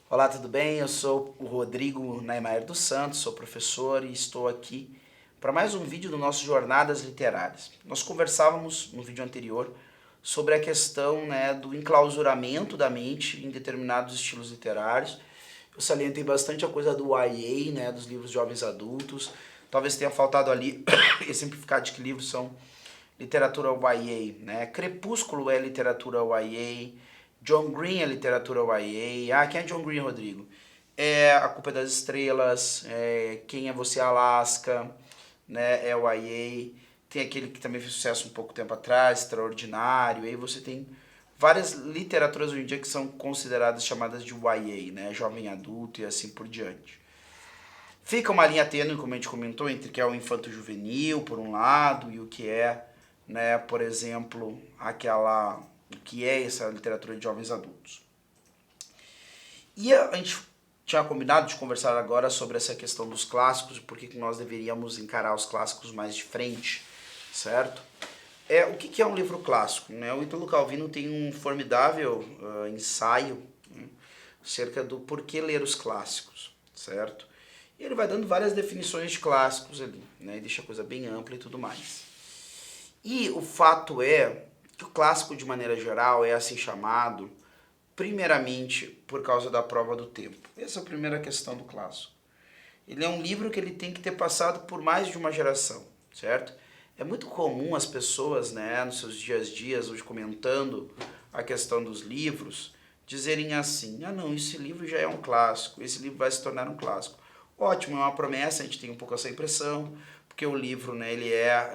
Olá, tudo bem? Eu sou o Rodrigo Naimaer dos Santos, sou professor e estou aqui para mais um vídeo do nosso Jornadas Literárias. Nós conversávamos no vídeo anterior sobre a questão, do enclausuramento da mente em determinados estilos literários. Eu salientei bastante a coisa do YA, dos livros jovens adultos. Talvez tenha faltado ali exemplificar de que livros são literatura YA, Crepúsculo é literatura YA, John Green é literatura YA. Ah, quem é John Green, Rodrigo? É A Culpa é das Estrelas, Quem é Você, Alaska, é YA. Tem aquele que também fez sucesso um pouco tempo atrás, Extraordinário. E aí você tem várias literaturas hoje em dia que são consideradas chamadas de YA, Jovem Adulto e assim por diante. Fica uma linha tênue, como a gente comentou, entre o que é o infanto-juvenil, por um lado, e o que é, por exemplo, o que é essa literatura de jovens adultos. E a gente tinha combinado de conversar agora sobre essa questão dos clássicos e por que nós deveríamos encarar os clássicos mais de frente, certo? O que é um livro clássico? O Ítalo Calvino tem um formidável ensaio acerca do porquê ler os clássicos, certo? E ele vai dando várias definições de clássicos ali, e deixa a coisa bem ampla e tudo mais. E o fato é que o clássico, de maneira geral, é assim chamado, primeiramente, por causa da prova do tempo. Essa é a primeira questão do clássico. Ele é um livro que ele tem que ter passado por mais de uma geração, certo? É muito comum as pessoas, nos seus dias, hoje comentando a questão dos livros, dizerem assim, não, esse livro já é um clássico, esse livro vai se tornar um clássico. Ótimo, é uma promessa, a gente tem um pouco essa impressão, porque o livro, ele é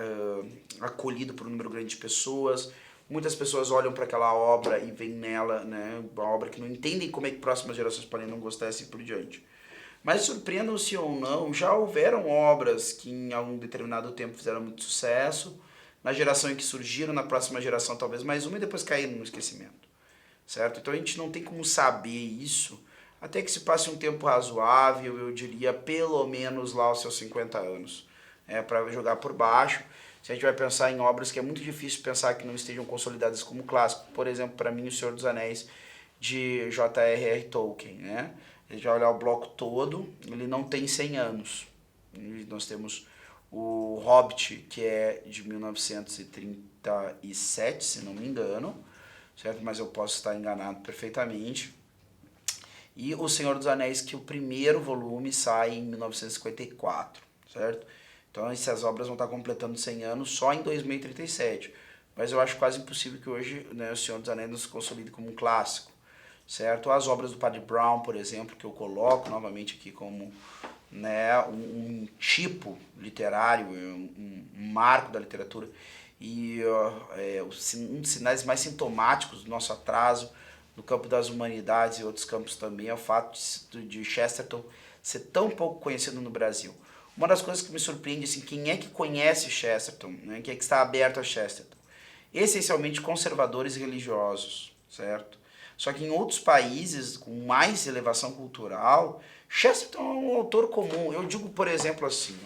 acolhido por um número grande de pessoas. Muitas pessoas olham para aquela obra e veem nela, uma obra que não entendem como é que próximas gerações podem não gostar e assim por diante. Mas surpreendam-se ou não, já houveram obras que em algum determinado tempo fizeram muito sucesso, na geração em que surgiram, na próxima geração talvez mais uma e depois caíram no esquecimento, certo? Então a gente não tem como saber isso, até que se passe um tempo razoável, eu diria pelo menos lá aos seus 50 anos, para jogar por baixo. Se a gente vai pensar em obras que é muito difícil pensar que não estejam consolidadas como clássico, por exemplo, para mim, O Senhor dos Anéis, de J.R.R. Tolkien, A gente vai olhar o bloco todo, ele não tem 100 anos. E nós temos o Hobbit, que é de 1937, se não me engano, certo? Mas eu posso estar enganado perfeitamente. E O Senhor dos Anéis, que o primeiro volume sai em 1954, certo? Então essas obras vão estar completando 100 anos só em 2037. Mas eu acho quase impossível que hoje O Senhor dos Anéis nos consolide como um clássico, certo? As obras do Padre Brown, por exemplo, que eu coloco novamente aqui como um tipo literário, um marco da literatura, e um dos sinais mais sintomáticos do nosso atraso no campo das humanidades e outros campos também é o fato de Chesterton ser tão pouco conhecido no Brasil. Uma das coisas que me surpreende, assim, quem é que conhece Chesterton, quem é que está aberto a Chesterton? Essencialmente conservadores religiosos, certo? Só que em outros países com mais elevação cultural, Chesterton é um autor comum. Eu digo, por exemplo, assim,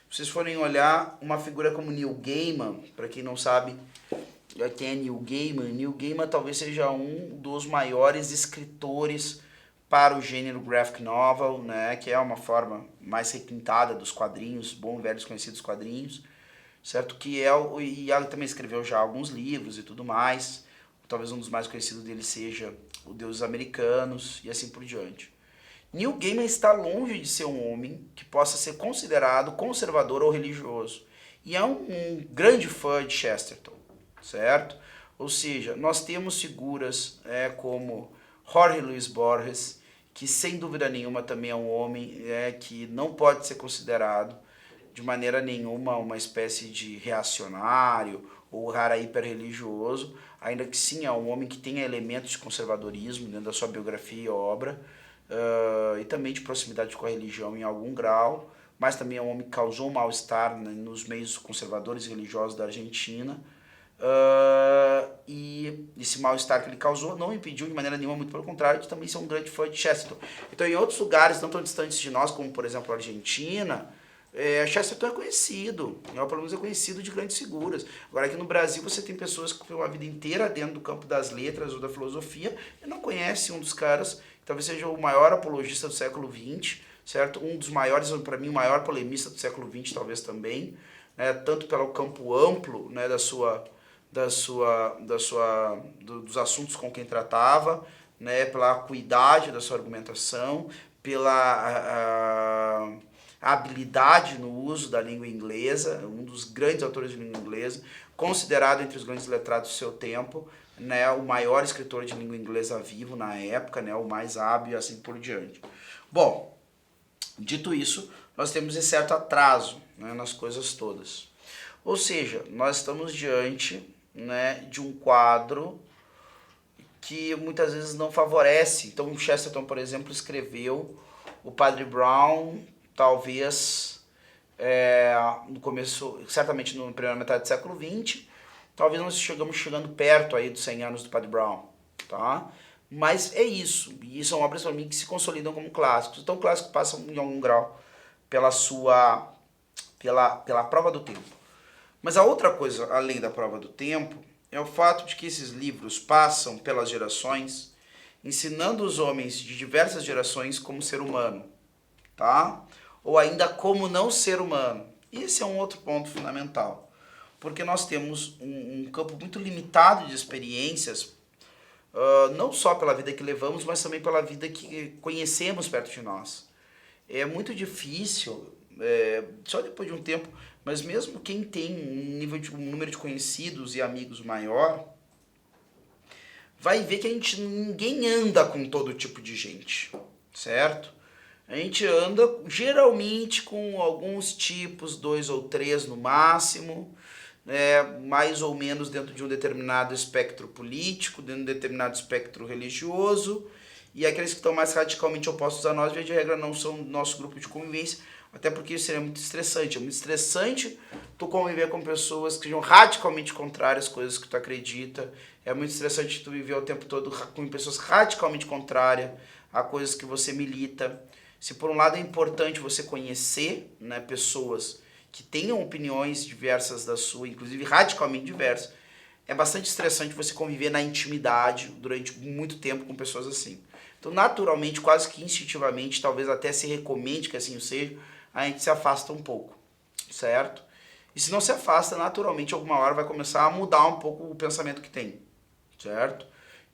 se vocês forem olhar uma figura como Neil Gaiman, para quem não sabe quem é Neil Gaiman talvez seja um dos maiores escritores para o gênero graphic novel, que é uma forma mais requintada dos quadrinhos, bom e velhos conhecidos quadrinhos, certo? E ele também escreveu já alguns livros e tudo mais. Talvez um dos mais conhecidos dele seja O Deuses Americanos e assim por diante. Neil Gaiman está longe de ser um homem que possa ser considerado conservador ou religioso. E é um grande fã de Chesterton, certo? Ou seja, nós temos figuras como Jorge Luis Borges, que sem dúvida nenhuma também é um homem que não pode ser considerado de maneira nenhuma uma espécie de reacionário ou rara hiperreligioso, ainda que sim é um homem que tenha elementos de conservadorismo dentro da sua biografia e obra, e também de proximidade com a religião em algum grau, mas também é um homem que causou um mal-estar nos meios conservadores e religiosos da Argentina, e esse mal-estar que ele causou não impediu de maneira nenhuma, muito pelo contrário, de também ser um grande fã de Chesterton. Então, em outros lugares não tão distantes de nós, como por exemplo a Argentina, Chesterton é conhecido, pelo menos é conhecido de grandes figuras. Agora aqui no Brasil você tem pessoas que foram a vida inteira dentro do campo das letras ou da filosofia e não conhecem um dos caras talvez seja o maior apologista do século XX, certo? Um dos maiores, para mim, o maior polemista do século XX, talvez também, né? Tanto pelo campo amplo, né, dos assuntos com quem tratava, né, pela acuidade da sua argumentação, pela a habilidade no uso da língua inglesa, um dos grandes autores de língua inglesa, considerado entre os grandes letrados do seu tempo, né, o maior escritor de língua inglesa vivo na época, né, o mais hábil e assim por diante. Bom, dito isso, nós temos esse certo atraso, né, nas coisas todas. Ou seja, nós estamos diante, né, de um quadro que muitas vezes não favorece. Então, o Chesterton, por exemplo, escreveu o Padre Brown, talvez no começo, certamente na primeira metade do século XX, talvez nós estamos chegando perto aí dos 100 anos do Padre Brown, tá? Mas é isso, e são obras para mim que se consolidam como clássicos. Então, clássicos passam em algum grau pela prova do tempo. Mas a outra coisa, além da prova do tempo, é o fato de que esses livros passam pelas gerações, ensinando os homens de diversas gerações como ser humano, tá? Ou ainda como não ser humano. E esse é um outro ponto fundamental, porque nós temos um campo muito limitado de experiências, não só pela vida que levamos, mas também pela vida que conhecemos perto de nós. É muito difícil, só depois de um tempo, mas mesmo quem tem um número de conhecidos e amigos maior, vai ver que ninguém anda com todo tipo de gente, certo? A gente anda geralmente com alguns tipos, 2 ou 3 no máximo, né, mais ou menos dentro de um determinado espectro político, dentro de um determinado espectro religioso, e aqueles que estão mais radicalmente opostos a nós, via de regra, não são nosso grupo de convivência, até porque isso seria muito estressante. É muito estressante tu conviver com pessoas que sejam radicalmente contrárias às coisas que tu acredita. É muito estressante tu viver o tempo todo com pessoas radicalmente contrárias a coisas que você milita. Se por um lado é importante você conhecer, né, pessoas que tenham opiniões diversas da sua, inclusive radicalmente diversas, é bastante estressante você conviver na intimidade durante muito tempo com pessoas assim. Então, naturalmente, quase que instintivamente, talvez até se recomende que assim seja, a gente se afasta um pouco, certo? E se não se afasta, naturalmente, alguma hora vai começar a mudar um pouco o pensamento que tem, certo?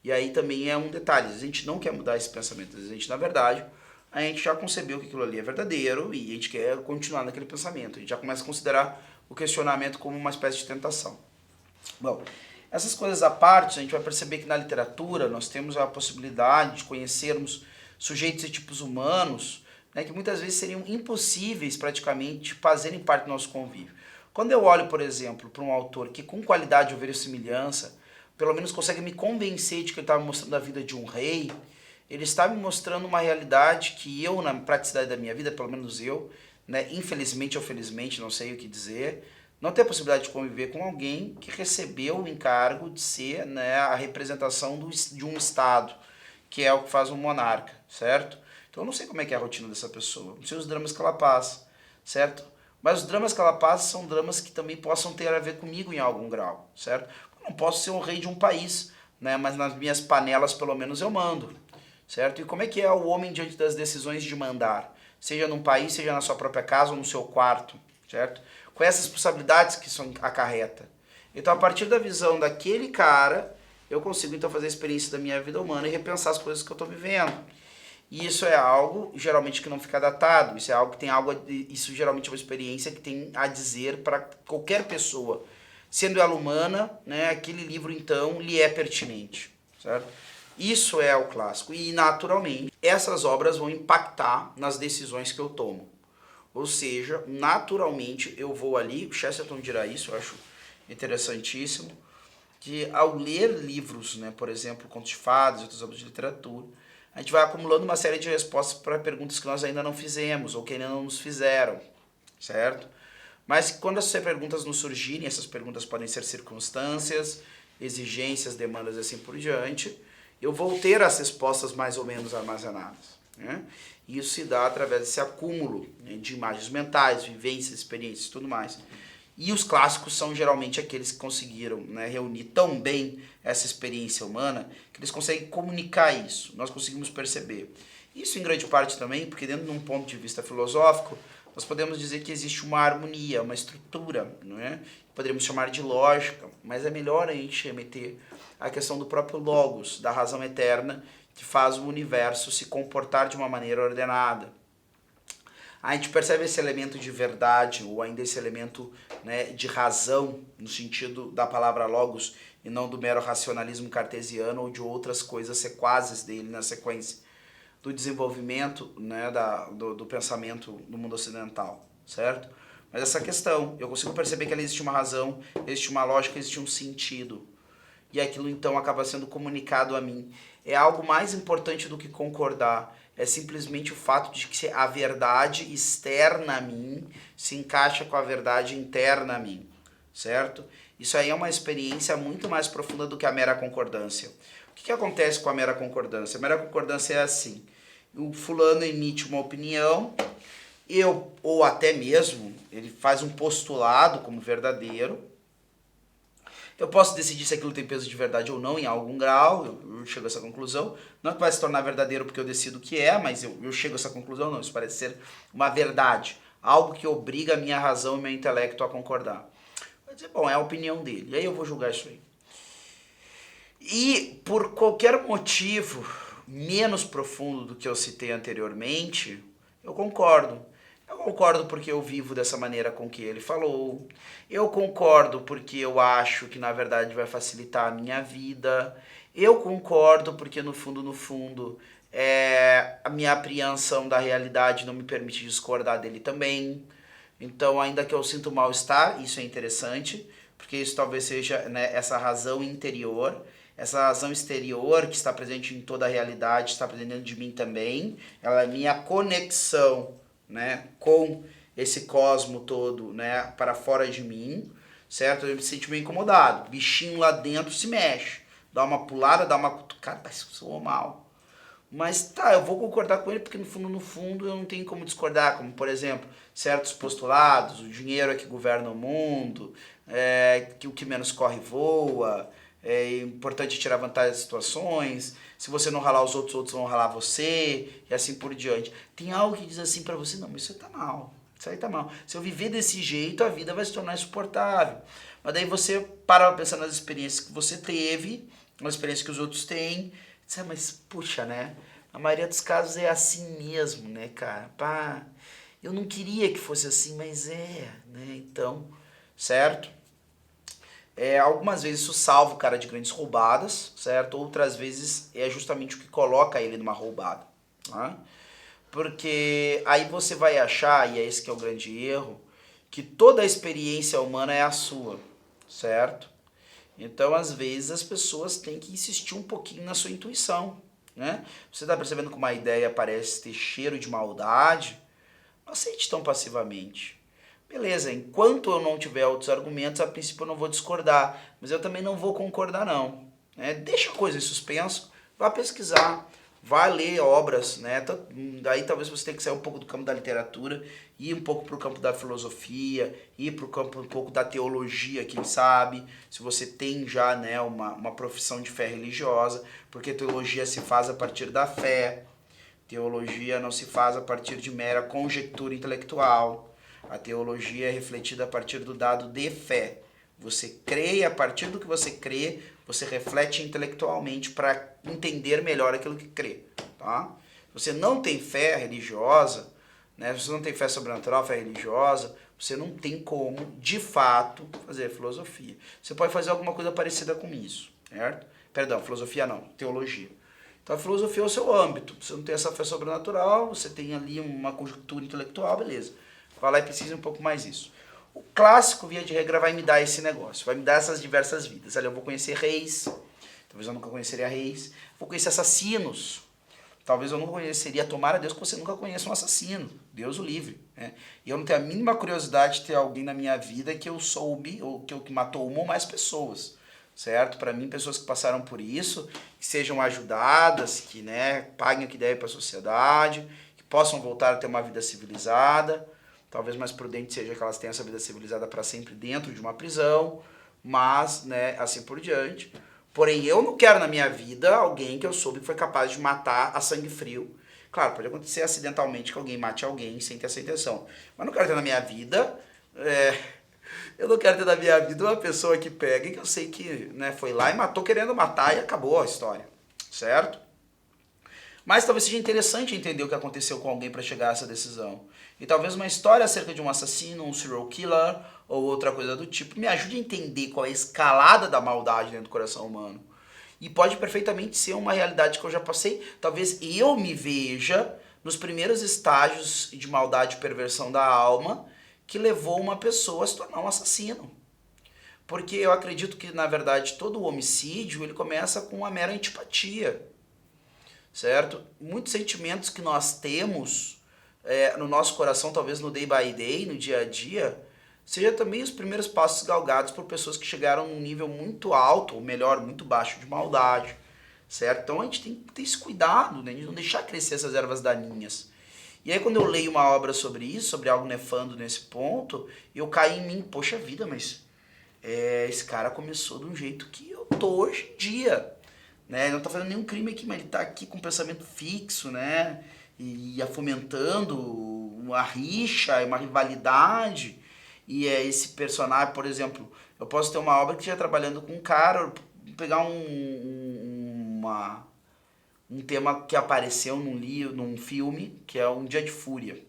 E aí também é um detalhe, a gente não quer mudar esse pensamento, a gente, na verdade, a gente já concebeu que aquilo ali é verdadeiro e a gente quer continuar naquele pensamento, a gente já começa a considerar o questionamento como uma espécie de tentação. Bom, essas coisas à parte, a gente vai perceber que na literatura nós temos a possibilidade de conhecermos sujeitos e tipos humanos, né, que muitas vezes seriam impossíveis praticamente de fazerem parte do nosso convívio. Quando eu olho, por exemplo, para um autor que com qualidade ou verossimilhança, pelo menos consegue me convencer de que ele está me mostrando a vida de um rei, ele está me mostrando uma realidade que eu, na praticidade da minha vida, pelo menos eu, né, infelizmente ou felizmente, não sei o que dizer, não tenho a possibilidade de conviver com alguém que recebeu o encargo de ser, né, a representação de um Estado, que é o que faz um monarca, certo? Então eu não sei como é que é a rotina dessa pessoa, não sei os dramas que ela passa, certo? Mas os dramas que ela passa são dramas que também possam ter a ver comigo em algum grau, certo? Eu não posso ser um rei de um país, né, mas nas minhas panelas pelo menos eu mando, certo? E como é que é o homem diante das decisões de mandar? Seja num país, seja na sua própria casa ou no seu quarto, certo? Com essas responsabilidades que isso acarreta. Então, a partir da visão daquele cara, eu consigo então fazer a experiência da minha vida humana e repensar as coisas que eu estou vivendo. E isso é algo, geralmente, que não fica datado. Isso é algo que tem algo, isso geralmente é uma experiência que tem a dizer para qualquer pessoa. Sendo ela humana, né, aquele livro, então, lhe é pertinente, certo? Isso é o clássico. E, naturalmente, essas obras vão impactar nas decisões que eu tomo. Ou seja, naturalmente, eu vou ali, o Chesterton dirá isso, eu acho interessantíssimo, que ao ler livros, né, por exemplo, contos de fadas e outras obras de literatura, a gente vai acumulando uma série de respostas para perguntas que nós ainda não fizemos ou que ainda não nos fizeram, certo? Mas quando essas perguntas nos surgirem, essas perguntas podem ser circunstâncias, exigências, demandas e assim por diante, eu vou ter as respostas mais ou menos armazenadas, né? E isso se dá através desse acúmulo, né, de imagens mentais, vivências, experiências e tudo mais. E os clássicos são geralmente aqueles que conseguiram, né, reunir tão bem essa experiência humana que eles conseguem comunicar isso, nós conseguimos perceber. Isso em grande parte também, porque dentro de um ponto de vista filosófico, nós podemos dizer que existe uma harmonia, uma estrutura, não é? Poderíamos chamar de lógica, mas é melhor a gente remeter à questão do próprio logos, da razão eterna, que faz o universo se comportar de uma maneira ordenada. A gente percebe esse elemento de verdade, ou ainda esse elemento, né, de razão, no sentido da palavra logos, e não do mero racionalismo cartesiano ou de outras coisas sequazes dele na sequência do desenvolvimento, né, do pensamento no mundo ocidental, certo? Mas essa questão, eu consigo perceber que ali existe uma razão, existe uma lógica, existe um sentido. E aquilo então acaba sendo comunicado a mim. É algo mais importante do que concordar. É simplesmente o fato de que a verdade externa a mim se encaixa com a verdade interna a mim, certo? Isso aí é uma experiência muito mais profunda do que a mera concordância. O que acontece com a mera concordância? A mera concordância é assim: o fulano emite uma opinião, ou até mesmo ele faz um postulado como verdadeiro. Eu posso decidir se aquilo tem peso de verdade ou não em algum grau, eu chego a essa conclusão. Não que vai se tornar verdadeiro porque eu decido que é, mas eu chego a essa conclusão, não, isso parece ser uma verdade. Algo que obriga a minha razão e meu intelecto a concordar. Vai dizer, bom, é a opinião dele, e aí eu vou julgar isso aí. E por qualquer motivo menos profundo do que eu citei anteriormente, eu concordo. Eu concordo porque eu vivo dessa maneira com que ele falou. Eu concordo porque eu acho que na verdade vai facilitar a minha vida. Eu concordo porque no fundo, a minha apreensão da realidade não me permite discordar dele também. Então, ainda que eu sinta um mal-estar, isso é interessante, porque isso talvez seja, né, essa razão interior. Essa razão exterior que está presente em toda a realidade, está presente dentro de mim também. Ela é minha conexão, né, com esse cosmo todo, né, para fora de mim, certo? Eu me sinto meio incomodado. O bichinho lá dentro se mexe. Dá uma pulada, dá uma cutucada, parece que soa mal. Mas tá, eu vou concordar com ele porque no fundo eu não tenho como discordar, como por exemplo, certos postulados, o dinheiro é que governa o mundo, que o que menos corre voa, é importante tirar vantagem das situações, se você não ralar os outros vão ralar você, e assim por diante. Tem algo que diz assim pra você, não, mas isso aí tá mal, isso aí tá mal. Se eu viver desse jeito, a vida vai se tornar insuportável. Mas daí você para pensar nas experiências que você teve, nas experiências que os outros têm, mas puxa, né? A maioria dos casos é assim mesmo, né, cara? Pá, eu não queria que fosse assim, mas né? Então, certo? Algumas vezes isso salva o cara de grandes roubadas, certo? Outras vezes é justamente o que coloca ele numa roubada, tá? Porque aí você vai achar, e é esse que é o grande erro, que toda a experiência humana é a sua, certo? Então, às vezes, as pessoas têm que insistir um pouquinho na sua intuição, né? Você está percebendo que uma ideia parece ter cheiro de maldade? Não aceite tão passivamente. Beleza, enquanto eu não tiver outros argumentos, a princípio eu não vou discordar, mas eu também não vou concordar não. Né? Deixa a coisa em suspenso, vá pesquisar, vá ler obras, né? Daí talvez você tenha que sair um pouco do campo da literatura, ir um pouco para o campo da filosofia, ir para o campo um pouco da teologia, quem sabe, se você tem já, né, uma profissão de fé religiosa, porque teologia se faz a partir da fé, teologia não se faz a partir de mera conjectura intelectual. A teologia é refletida a partir do dado de fé. Você crê e a partir do que você crê, você reflete intelectualmente para entender melhor aquilo que crê. Tá? Você não tem fé religiosa, né? Você não tem fé sobrenatural, fé religiosa, você não tem como, de fato, fazer filosofia. Você pode fazer alguma coisa parecida com isso, certo? Perdão, filosofia não, teologia. Então a filosofia é o seu âmbito. Você não tem essa fé sobrenatural, você tem ali uma conjectura intelectual, beleza. Vai lá e pesquisa um pouco mais isso. O clássico, via de regra, vai me dar esse negócio, vai me dar essas diversas vidas. Ali eu vou conhecer reis, talvez eu nunca conheceria reis. Vou conhecer assassinos, talvez eu nunca conheceria. Tomara Deus que você nunca conheça um assassino, Deus o livre. Né? E eu não tenho a mínima curiosidade de ter alguém na minha vida que eu soube, ou que matou uma ou mais pessoas. Certo? Para mim, pessoas que passaram por isso, que sejam ajudadas, que, né, paguem o que devem para a sociedade, que possam voltar a ter uma vida civilizada. Talvez mais prudente seja que elas tenham essa vida civilizada para sempre dentro de uma prisão, mas, né, assim por diante. Porém, eu não quero na minha vida alguém que eu soube que foi capaz de matar a sangue frio. Claro, pode acontecer acidentalmente que alguém mate alguém sem ter essa intenção. Mas não quero ter na minha vida... eu não quero ter na minha vida uma pessoa que pega e que eu sei que, né, foi lá e matou querendo matar e acabou a história. Certo? Mas talvez seja interessante entender o que aconteceu com alguém para chegar a essa decisão. E talvez uma história acerca de um assassino, um serial killer ou outra coisa do tipo me ajude a entender qual é a escalada da maldade dentro do coração humano. E pode perfeitamente ser uma realidade que eu já passei. Talvez eu me veja nos primeiros estágios de maldade e perversão da alma que levou uma pessoa a se tornar um assassino. Porque eu acredito que, na verdade, todo homicídio ele começa com uma mera antipatia. Certo? Muitos sentimentos que nós temos no nosso coração, talvez no day by day, no dia a dia, seja também os primeiros passos galgados por pessoas que chegaram num nível muito alto, ou melhor, muito baixo de maldade, certo? Então a gente tem que ter esse cuidado, né, de não deixar crescer essas ervas daninhas. E aí quando eu leio uma obra sobre isso, sobre algo nefando nesse ponto, eu caio em mim, poxa vida, mas esse cara começou de um jeito que eu tô hoje em dia. Né? Ele não está fazendo nenhum crime aqui, mas ele está aqui com um pensamento fixo, né? E fomentando uma rixa, uma rivalidade. E esse personagem, por exemplo, eu posso ter uma obra que esteja trabalhando com um cara, pegar um tema que apareceu num filme, que é Um Dia de Fúria.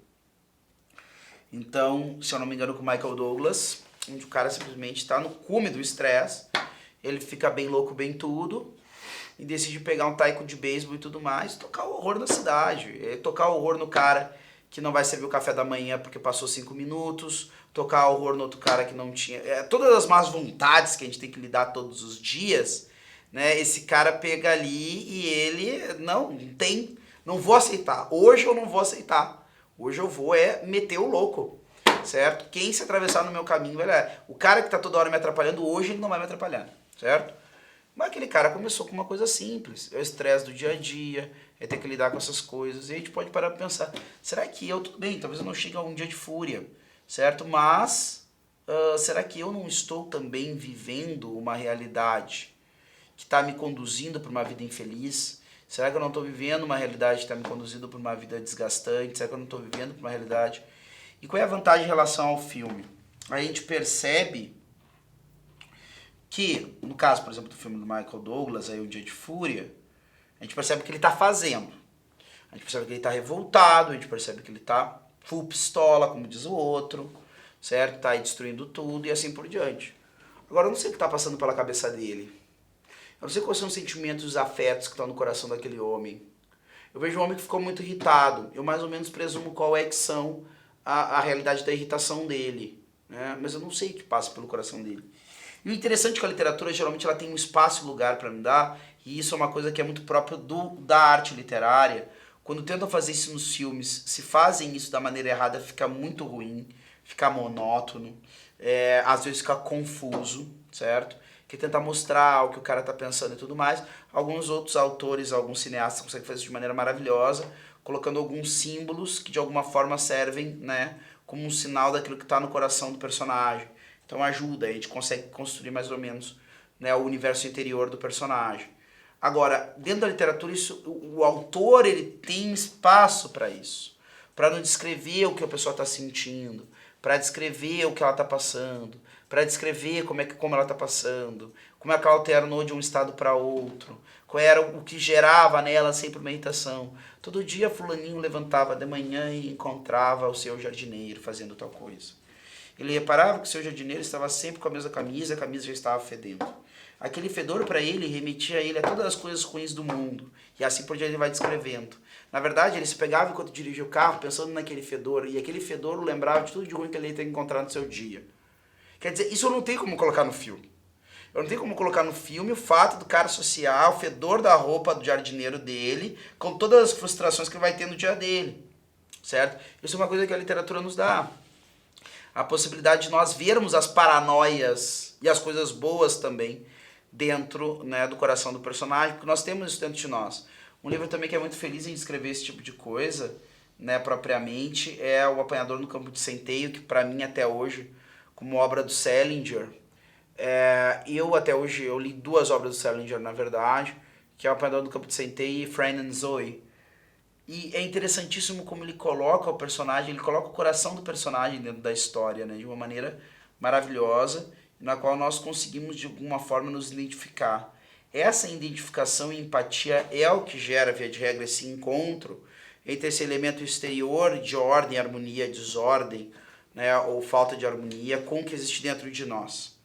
Então, se eu não me engano, com o Michael Douglas, onde o cara simplesmente está no cume do estresse, ele fica bem louco, bem tudo, e decide pegar um taiko de beisebol e tudo mais, tocar o horror na cidade. Tocar o horror no cara que não vai servir o café da manhã porque passou 5 minutos, tocar o horror no outro cara que não tinha... todas as más vontades que a gente tem que lidar todos os dias, né? Esse cara pega ali e ele não vou aceitar. Hoje eu não vou aceitar. Hoje eu vou meter o louco, certo? Quem se atravessar no meu caminho, o cara que tá toda hora me atrapalhando, hoje ele não vai me atrapalhar, certo? Mas aquele cara começou com uma coisa simples, é o estresse do dia a dia, é ter que lidar com essas coisas, e a gente pode parar para pensar, será que tudo bem, talvez eu não chegue a um dia de fúria, certo? Mas, será que eu não estou também vivendo uma realidade que está me conduzindo para uma vida infeliz? Será que eu não estou vivendo uma realidade que está me conduzindo para uma vida desgastante? Será que eu não estou vivendo para uma realidade? E qual é a vantagem em relação ao filme? A gente percebe que, no caso, por exemplo, do filme do Michael Douglas, aí, O Dia de Fúria, a gente percebe o que ele está fazendo. A gente percebe que ele está revoltado, a gente percebe que ele está full pistola, como diz o outro, certo? Está aí destruindo tudo e assim por diante. Agora, eu não sei o que está passando pela cabeça dele. Eu não sei quais são os sentimentos e os afetos que estão no coração daquele homem. Eu vejo um homem que ficou muito irritado. Eu mais ou menos presumo qual é que são a realidade da irritação dele, né? Mas eu não sei o que passa pelo coração dele. E o interessante é que a literatura, geralmente, ela tem um espaço e lugar para me dar, e isso é uma coisa que é muito própria da arte literária. Quando tentam fazer isso nos filmes, se fazem isso da maneira errada, fica muito ruim, fica monótono, às vezes fica confuso, certo? Que tentar mostrar o que o cara tá pensando e tudo mais. Alguns outros autores, alguns cineastas conseguem fazer isso de maneira maravilhosa, colocando alguns símbolos que de alguma forma servem, né, como um sinal daquilo que está no coração do personagem. Então ajuda, a gente consegue construir mais ou menos, né, o universo interior do personagem. Agora, dentro da literatura, o autor ele tem espaço para isso. Para não descrever o que a pessoa está sentindo, para descrever o que ela está passando, para descrever como ela está passando, como é que ela alternou de um estado para outro, qual era o que gerava nela sempre uma irritação. Todo dia fulaninho levantava de manhã e encontrava o seu jardineiro fazendo tal coisa. Ele reparava que o seu jardineiro estava sempre com a mesma camisa, a camisa já estava fedendo. Aquele fedor para ele remetia a ele a todas as coisas ruins do mundo. E assim por diante ele vai descrevendo. Na verdade, ele se pegava enquanto dirigia o carro pensando naquele fedor. E aquele fedor o lembrava de tudo de ruim que ele ia ter encontrado no seu dia. Quer dizer, isso eu não tenho como colocar no filme. Eu não tenho como colocar no filme o fato do cara associar o fedor da roupa do jardineiro dele com todas as frustrações que ele vai ter no dia dele. Certo? Isso é uma coisa que a literatura nos dá. A possibilidade de nós vermos as paranoias e as coisas boas também dentro, né, do coração do personagem, porque nós temos isso dentro de nós. Um livro também que é muito feliz em descrever esse tipo de coisa né, propriamente, é O Apanhador no Campo de Centeio, que para mim até hoje, como obra do Salinger, eu até hoje eu li duas obras do Salinger, na verdade, que é O Apanhador no Campo de Centeio e Fran and Zoe. E é interessantíssimo como ele coloca o personagem, ele coloca o coração do personagem dentro da história, né, de uma maneira maravilhosa, na qual nós conseguimos de alguma forma nos identificar. Essa identificação e empatia é o que gera, via de regra, esse encontro entre esse elemento exterior de ordem, harmonia, desordem, né, ou falta de harmonia, com o que existe dentro de nós,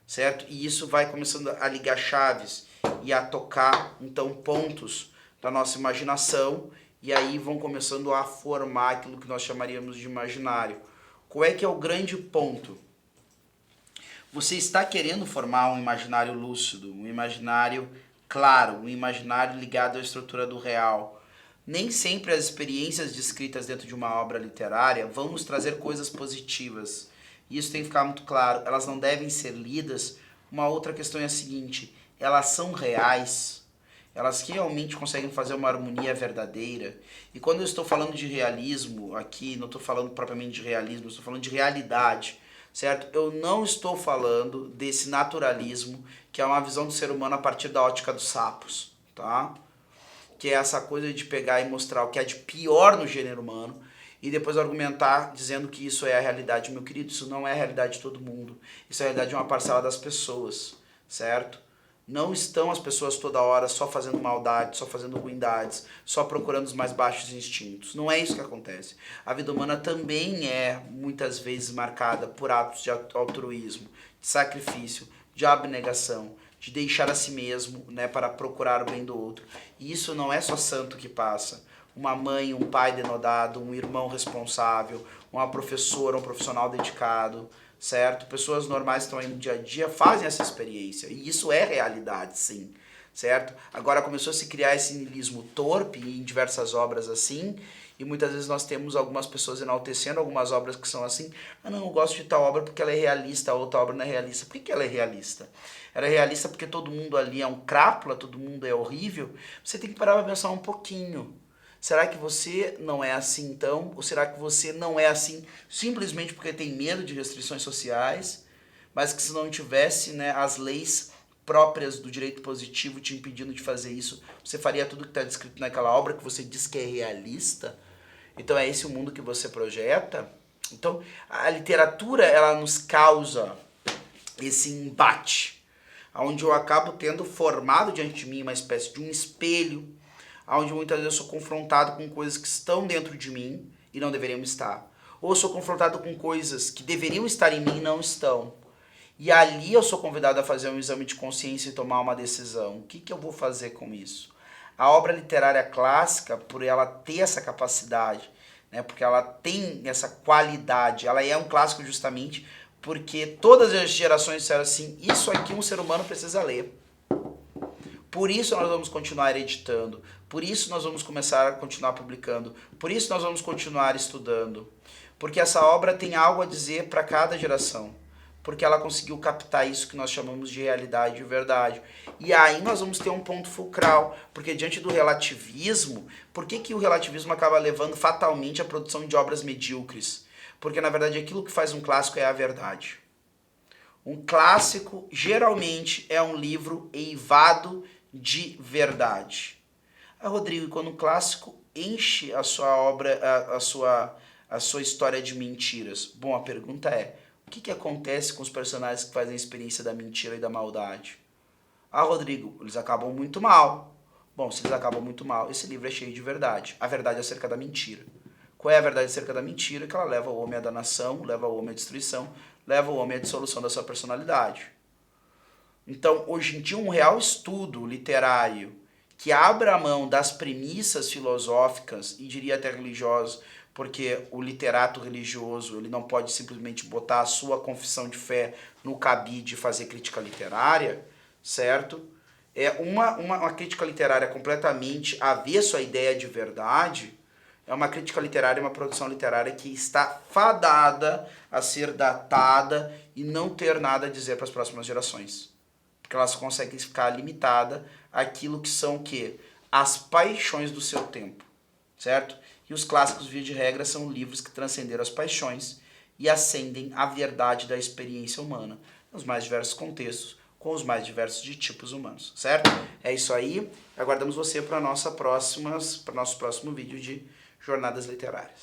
certo? E isso vai começando a ligar chaves e a tocar, então, pontos da nossa imaginação, e aí vão começando a formar aquilo que nós chamaríamos de imaginário. Qual é que é o grande ponto? Você está querendo formar um imaginário lúcido, um imaginário claro, um imaginário ligado à estrutura do real. Nem sempre as experiências descritas dentro de uma obra literária vão nos trazer coisas positivas. Isso tem que ficar muito claro. Elas não devem ser lidas. Uma outra questão é a seguinte: elas são reais? Elas realmente conseguem fazer uma harmonia verdadeira? E quando eu estou falando de realismo aqui, não estou falando propriamente de realismo, estou falando de realidade, certo? Eu não estou falando desse naturalismo, que é uma visão do ser humano a partir da ótica dos sapos, tá? Que é essa coisa de pegar e mostrar o que é de pior no gênero humano e depois argumentar dizendo que isso é a realidade. Meu querido, isso não é a realidade de todo mundo. Isso é a realidade de uma parcela das pessoas, certo? Não estão as pessoas toda hora só fazendo maldade, só fazendo ruindades, só procurando os mais baixos instintos. Não é isso que acontece. A vida humana também é, muitas vezes, marcada por atos de altruísmo, de sacrifício, de abnegação, de deixar a si mesmo, né, para procurar o bem do outro. E isso não é só santo que passa. Uma mãe, um pai denodado, um irmão responsável, uma professora, um profissional dedicado, certo? Pessoas normais que estão aí no dia a dia fazem essa experiência. E isso é realidade, sim, certo? Agora começou a se criar esse niilismo torpe em diversas obras assim, e muitas vezes nós temos algumas pessoas enaltecendo algumas obras que são assim. Ah, não, eu gosto de tal obra porque ela é realista, a outra obra não é realista. Por que ela é realista? Ela é realista porque todo mundo ali é um crápula, todo mundo é horrível. Você tem que parar para pensar um pouquinho. Será que você não é assim então? Ou será que você não é assim simplesmente porque tem medo de restrições sociais, mas que se não tivesse, né, as leis próprias do direito positivo te impedindo de fazer isso, você faria tudo que está descrito naquela obra que você diz que é realista? Então é esse o mundo que você projeta? Então a literatura, ela nos causa esse embate, onde eu acabo tendo formado diante de mim uma espécie de um espelho, onde muitas vezes eu sou confrontado com coisas que estão dentro de mim e não deveriam estar. Ou eu sou confrontado com coisas que deveriam estar em mim e não estão. E ali eu sou convidado a fazer um exame de consciência e tomar uma decisão. O que, que eu vou fazer com isso? A obra literária clássica, por ela ter essa capacidade, né, porque ela tem essa qualidade, ela é um clássico justamente porque todas as gerações disseram assim, isso aqui um ser humano precisa ler. Por isso nós vamos continuar editando, por isso nós vamos começar a continuar publicando, por isso nós vamos continuar estudando. Porque essa obra tem algo a dizer para cada geração. Porque ela conseguiu captar isso que nós chamamos de realidade e verdade. E aí nós vamos ter um ponto fulcral, porque diante do relativismo, por que o relativismo acaba levando fatalmente à produção de obras medíocres? Porque na verdade aquilo que faz um clássico é a verdade. Um clássico geralmente é um livro eivado de verdade. Ah, Rodrigo, quando um clássico enche a sua obra, a sua história de mentiras? Bom, a pergunta é, o que acontece com os personagens que fazem a experiência da mentira e da maldade? Ah, Rodrigo, eles acabam muito mal. Bom, se eles acabam muito mal, esse livro é cheio de verdade. A verdade acerca da mentira. Qual é a verdade acerca da mentira? Que ela leva o homem à danação, leva o homem à destruição, leva o homem à dissolução da sua personalidade. Então, hoje em dia, um real estudo literário que abra a mão das premissas filosóficas e diria até religiosas, porque o literato religioso ele não pode simplesmente botar a sua confissão de fé no cabide e fazer crítica literária, certo? É uma crítica literária completamente avesso à ideia de verdade, é uma crítica literária, uma produção literária que está fadada a ser datada e não ter nada a dizer para as próximas gerações. Porque elas conseguem ficar limitada àquilo que são o quê? As paixões do seu tempo, certo? E os clássicos, via de regra, são livros que transcenderam as paixões e ascendem à verdade da experiência humana, nos mais diversos contextos, com os mais diversos de tipos humanos, certo? É isso aí, aguardamos você para o nosso próximo vídeo de Jornadas Literárias.